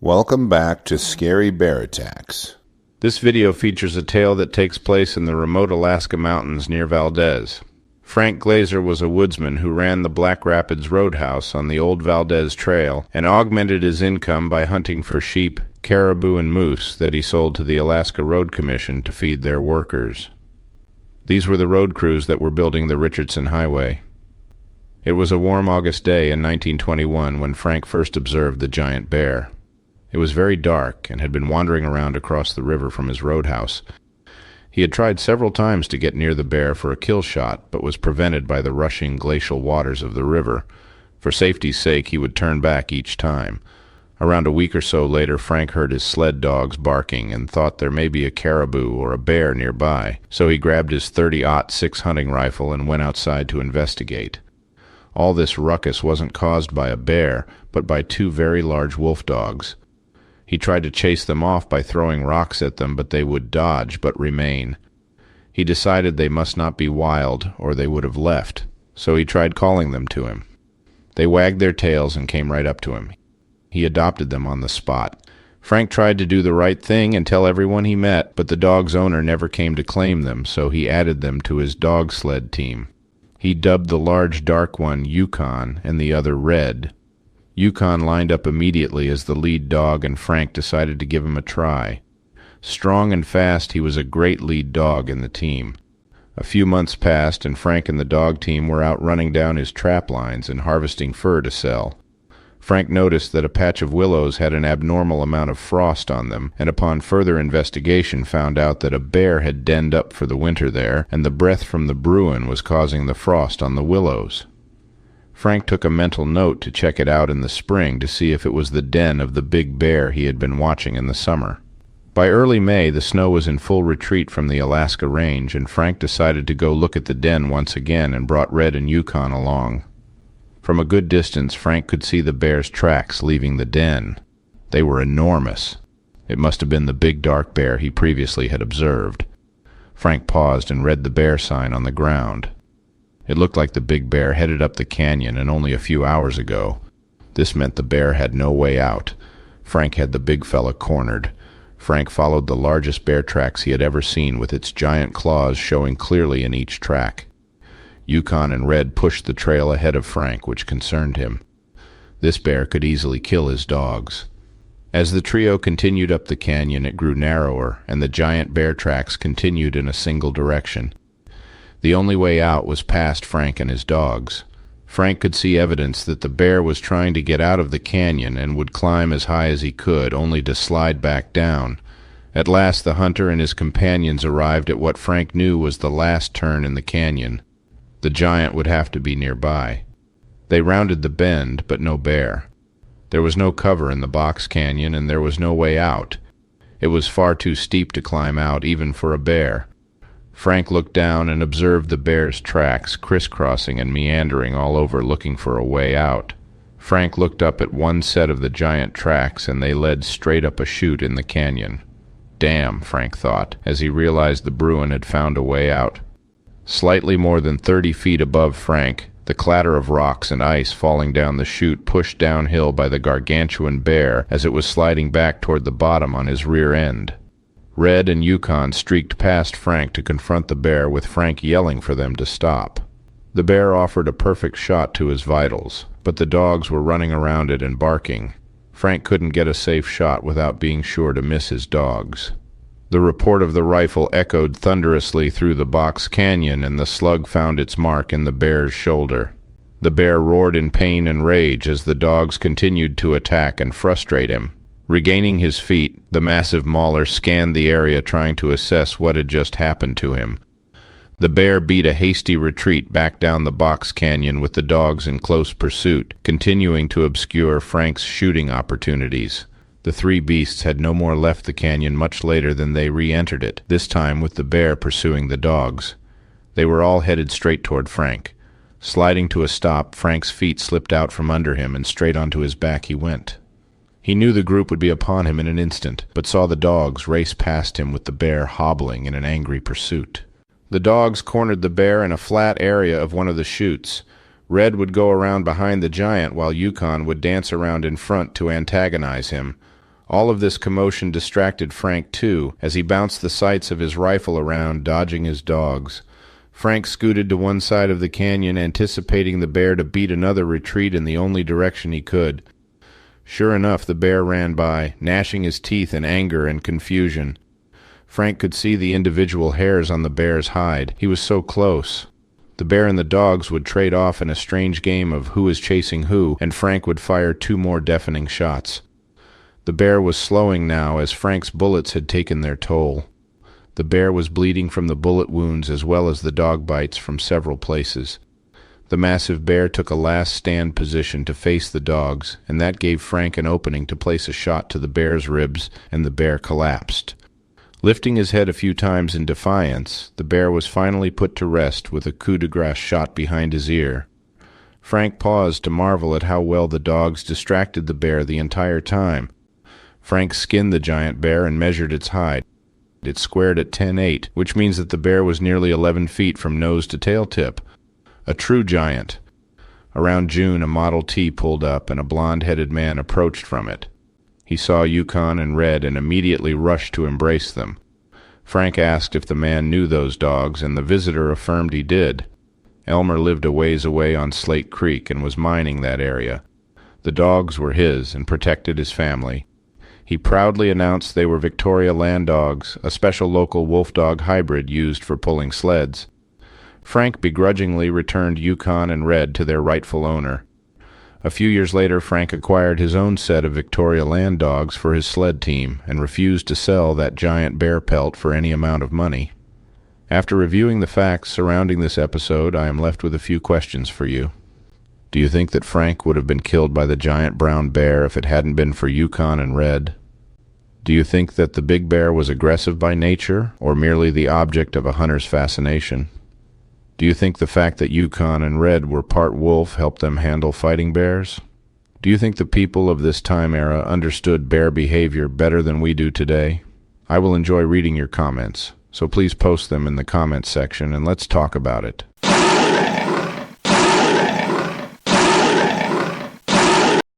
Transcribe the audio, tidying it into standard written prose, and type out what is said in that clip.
Welcome back to Scary Bear Attacks. This video features a tale that takes place in the remote Alaska mountains near Valdez. Frank Glazer was a woodsman who ran the Black Rapids Roadhouse on the Old Valdez Trail and augmented his income by hunting for sheep, caribou, and moose that he sold to the Alaska Road Commission to feed their workers. These were the road crews that were building the Richardson Highway. It was a warm August day in 1921 when Frank first observed the giant bear. It was very dark and had been wandering around across the river from his roadhouse. He had tried several times to get near the bear for a kill shot, but was prevented by the rushing glacial waters of the river. For safety's sake, he would turn back each time. Around a week or so later, Frank heard his sled dogs barking and thought there may be a caribou or a bear nearby, so he grabbed his .30-06 hunting rifle and went outside to investigate. All this ruckus wasn't caused by a bear, but by two very large wolf dogs. He tried to chase them off by throwing rocks at them, but they would dodge but remain. He decided they must not be wild, or they would have left, so he tried calling them to him. They wagged their tails and came right up to him. He adopted them on the spot. Frank tried to do the right thing and tell everyone he met, but the dog's owner never came to claim them, so he added them to his dog sled team. He dubbed the large dark one Yukon and the other Red. Yukon lined up immediately as the lead dog, and Frank decided to give him a try. Strong and fast, he was a great lead dog in the team. A few months passed, and Frank and the dog team were out running down his trap lines and harvesting fur to sell. Frank noticed that a patch of willows had an abnormal amount of frost on them, and upon further investigation found out that a bear had denned up for the winter there, and the breath from the bruin was causing the frost on the willows. Frank took a mental note to check it out in the spring to see if it was the den of the big bear he had been watching in the summer. By early May, the snow was in full retreat from the Alaska range, and Frank decided to go look at the den once again and brought Red and Yukon along. From a good distance, Frank could see the bear's tracks leaving the den. They were enormous. It must have been the big dark bear he previously had observed. Frank paused and read the bear sign on the ground. It looked like the big bear headed up the canyon, and only a few hours ago. This meant the bear had no way out. Frank had the big fella cornered. Frank followed the largest bear tracks he had ever seen, with its giant claws showing clearly in each track. Yukon and Red pushed the trail ahead of Frank, which concerned him. This bear could easily kill his dogs. As the trio continued up the canyon, it grew narrower, and the giant bear tracks continued in a single direction. The only way out was past Frank and his dogs. Frank could see evidence that the bear was trying to get out of the canyon and would climb as high as he could, only to slide back down. At last the hunter and his companions arrived at what Frank knew was the last turn in the canyon. The giant would have to be nearby. They rounded the bend, but no bear. There was no cover in the box canyon, and there was no way out. It was far too steep to climb out, even for a bear. Frank looked down and observed the bear's tracks crisscrossing and meandering all over, looking for a way out. Frank looked up at one set of the giant tracks, and they led straight up a chute in the canyon. Damn, Frank thought, as he realized the bruin had found a way out. Slightly more than 30 feet above Frank, the clatter of rocks and ice falling down the chute pushed downhill by the gargantuan bear as it was sliding back toward the bottom on his rear end. Red and Yukon streaked past Frank to confront the bear, with Frank yelling for them to stop. The bear offered a perfect shot to his vitals, but the dogs were running around it and barking. Frank couldn't get a safe shot without being sure to miss his dogs. The report of the rifle echoed thunderously through the box canyon, and the slug found its mark in the bear's shoulder. The bear roared in pain and rage as the dogs continued to attack and frustrate him. Regaining his feet, the massive mauler scanned the area, trying to assess what had just happened to him. The bear beat a hasty retreat back down the box canyon, with the dogs in close pursuit, continuing to obscure Frank's shooting opportunities. The three beasts had no more left the canyon much later than they re-entered it, this time with the bear pursuing the dogs. They were all headed straight toward Frank. Sliding to a stop, Frank's feet slipped out from under him, and straight onto his back he went. He knew the group would be upon him in an instant, but saw the dogs race past him with the bear hobbling in an angry pursuit. The dogs cornered the bear in a flat area of one of the chutes. Red would go around behind the giant, while Yukon would dance around in front to antagonize him. All of this commotion distracted Frank, too, as he bounced the sights of his rifle around, dodging his dogs. Frank scooted to one side of the canyon, anticipating the bear to beat another retreat in the only direction he could. Sure enough, the bear ran by, gnashing his teeth in anger and confusion. Frank could see the individual hairs on the bear's hide. He was so close. The bear and the dogs would trade off in a strange game of who is chasing who, and Frank would fire 2 more deafening shots. The bear was slowing now, as Frank's bullets had taken their toll. The bear was bleeding from the bullet wounds as well as the dog bites from several places. The massive bear took a last stand position to face the dogs, and that gave Frank an opening to place a shot to the bear's ribs, and the bear collapsed. Lifting his head a few times in defiance, the bear was finally put to rest with a coup de grace shot behind his ear. Frank paused to marvel at how well the dogs distracted the bear the entire time. Frank skinned the giant bear and measured its hide. It squared at 10.8, which means that the bear was nearly 11 feet from nose to tail tip. A true giant. Around June, a Model T pulled up, and a blond-headed man approached from it. He saw Yukon and Red and immediately rushed to embrace them. Frank asked if the man knew those dogs, and the visitor affirmed he did. Elmer lived a ways away on Slate Creek and was mining that area. The dogs were his and protected his family. He proudly announced they were Victoria land dogs, a special local wolf-dog hybrid used for pulling sleds. Frank begrudgingly returned Yukon and Red to their rightful owner. A few years later, Frank acquired his own set of Victoria land dogs for his sled team and refused to sell that giant bear pelt for any amount of money. After reviewing the facts surrounding this episode, I am left with a few questions for you. Do you think that Frank would have been killed by the giant brown bear if it hadn't been for Yukon and Red? Do you think that the big bear was aggressive by nature, or merely the object of a hunter's fascination? Do you think the fact that Yukon and Red were part wolf helped them handle fighting bears? Do you think the people of this time era understood bear behavior better than we do today? I will enjoy reading your comments, so please post them in the comments section and let's talk about it.